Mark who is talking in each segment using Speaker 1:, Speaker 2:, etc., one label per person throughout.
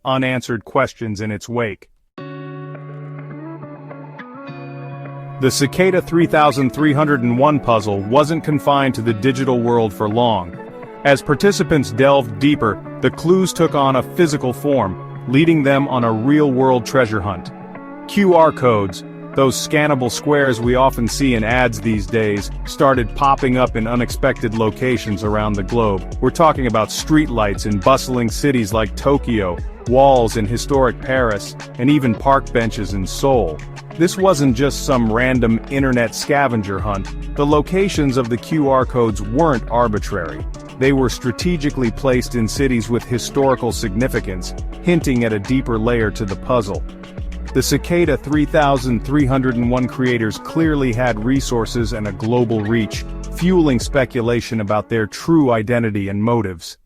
Speaker 1: unanswered questions in its wake. The Cicada 3301 puzzle wasn't confined to the digital world for long. As participants delved deeper, the clues took on a physical form, leading them on a real-world treasure hunt. QR codes, those scannable squares we often see in ads these days, started popping up in unexpected locations around the globe. We're talking about streetlights in bustling cities like Tokyo, walls in historic Paris, and even park benches in Seoul. This wasn't just some random internet scavenger hunt. The locations of the QR codes weren't arbitrary. They were strategically placed in cities with historical significance, hinting at a deeper layer to the puzzle. The Cicada 3301 creators clearly had resources and a global reach, fueling speculation about their true identity and motives.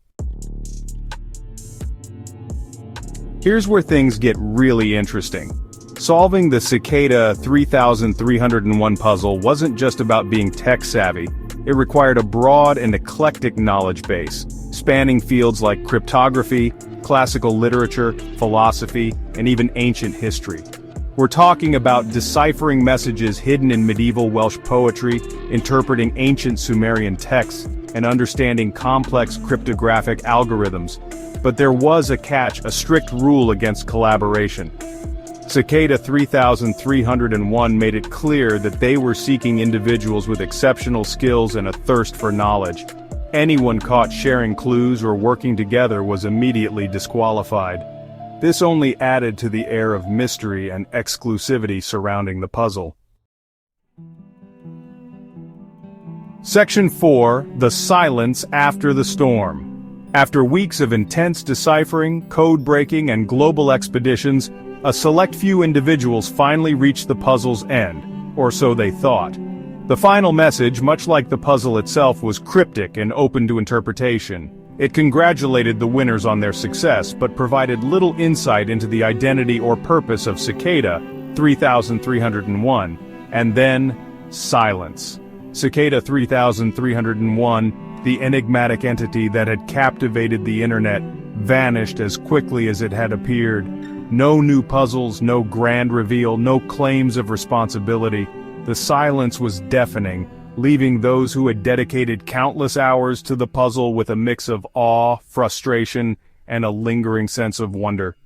Speaker 1: Here's where things get really interesting. Solving the Cicada 3301 puzzle wasn't just about being tech-savvy. It required a broad and eclectic knowledge base, spanning fields like cryptography, classical literature, philosophy, and even ancient history. We're talking about deciphering messages hidden in medieval Welsh poetry, interpreting ancient Sumerian texts, and understanding complex cryptographic algorithms. But there was a catch, a strict rule against collaboration. Cicada 3301 made it clear that they were seeking individuals with exceptional skills and a thirst for knowledge. Anyone caught sharing clues or working together was immediately disqualified. This only added to the air of mystery and exclusivity surrounding the puzzle. Section 4: The Silence After the Storm. After weeks of intense deciphering, code-breaking, and global expeditions, a select few individuals finally reached the puzzle's end, or so they thought. The final message, much like the puzzle itself, was cryptic and open to interpretation. It congratulated the winners on their success, but provided little insight into the identity or purpose of Cicada 3301, and then, silence. Cicada 3301, the enigmatic entity that had captivated the internet, vanished as quickly as it had appeared. No new puzzles, no grand reveal, no claims of responsibility. The silence was deafening, leaving those who had dedicated countless hours to the puzzle with a mix of awe, frustration, and a lingering sense of wonder.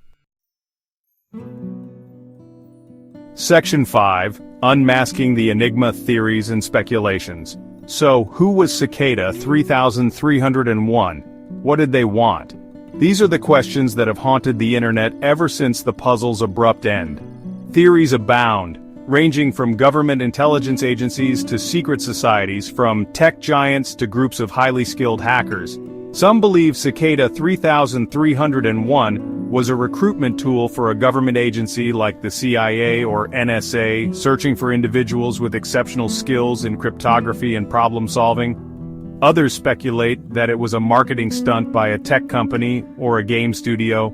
Speaker 1: Section 5: Unmasking the Enigma, Theories and Speculations. So, who was Cicada 3301? What did they want? These are the questions that have haunted the internet ever since the puzzle's abrupt end. Theories abound, ranging from government intelligence agencies to secret societies, from tech giants to groups of highly skilled hackers. Some believe Cicada 3301 was a recruitment tool for a government agency like the CIA or NSA, searching for individuals with exceptional skills in cryptography and problem-solving. Others speculate that it was a marketing stunt by a tech company or a game studio.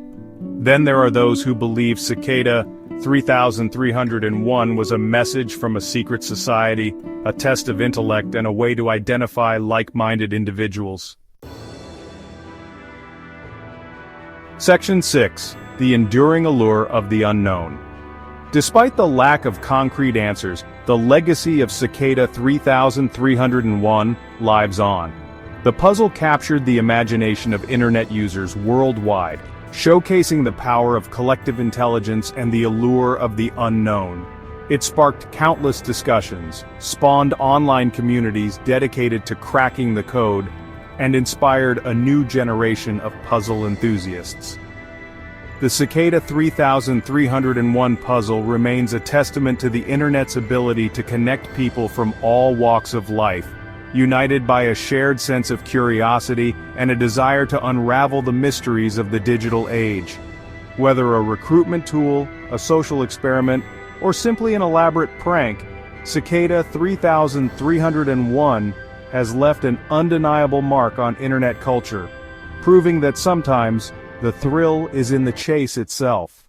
Speaker 1: Then there are those who believe Cicada 3301 was a message from a secret society, a test of intellect, and a way to identify like-minded individuals. Section 6: The Enduring Allure of the Unknown. Despite the lack of concrete answers, the legacy of Cicada 3301 lives on. The puzzle captured the imagination of internet users worldwide, showcasing the power of collective intelligence and the allure of the unknown. It sparked countless discussions, spawned online communities dedicated to cracking the code, and inspired a new generation of puzzle enthusiasts. The Cicada 3301 puzzle remains a testament to the internet's ability to connect people from all walks of life, united by a shared sense of curiosity and a desire to unravel the mysteries of the digital age. Whether a recruitment tool, a social experiment, or simply an elaborate prank, Cicada 3301 has left an undeniable mark on internet culture, proving that sometimes the thrill is in the chase itself.